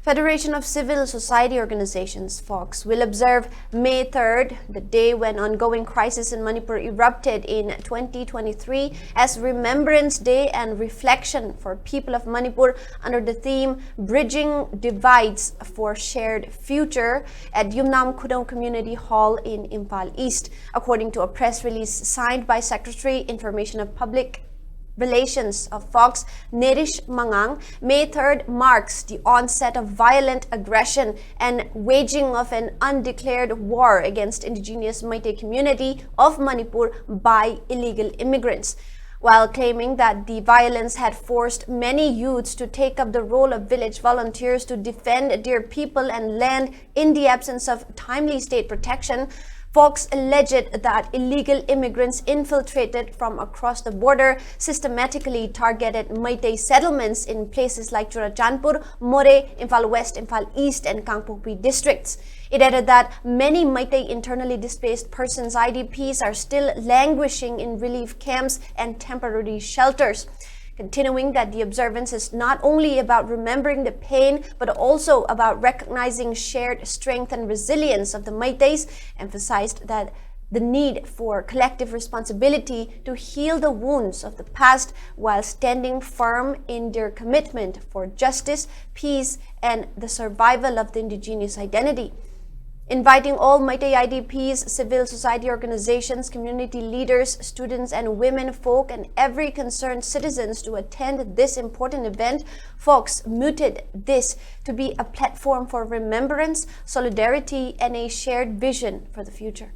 Federation of Civil Society Organizations, Focs, will observe May 3rd, the day when ongoing crisis in Manipur erupted in 2023, as Remembrance Day and reflection for people of Manipur under the theme Bridging Divides for Shared Future at Yumnam Khudong Community Hall in Imphal East, according to a press release signed by Secretary Information of Public Relations of Focs, Nerish Mangang. May 3rd marks the onset of violent aggression and waging of an undeclared war against indigenous Meitei community of Manipur by illegal immigrants. While claiming that the violence had forced many youths to take up the role of village volunteers to defend their people and land in the absence of timely state protection, Focs alleged that illegal immigrants infiltrated from across the border systematically targeted Meitei settlements in places like Churachandpur, More, Imphal West, Imphal East, and Kangpokpi districts. It added that many Meitei internally displaced persons (IDPs) are still languishing in relief camps and temporary shelters. Continuing that the observance is not only about remembering the pain, but also about recognizing shared strength and resilience of the Meiteis, emphasized that the need for collective responsibility to heal the wounds of the past while standing firm in their commitment for justice, peace, and the survival of the indigenous identity. Inviting all Meitei IDPs, civil society organizations, community leaders, students, and women folk, and every concerned citizens to attend this important event, Focs mooted this to be a platform for remembrance, solidarity, and a shared vision for the future.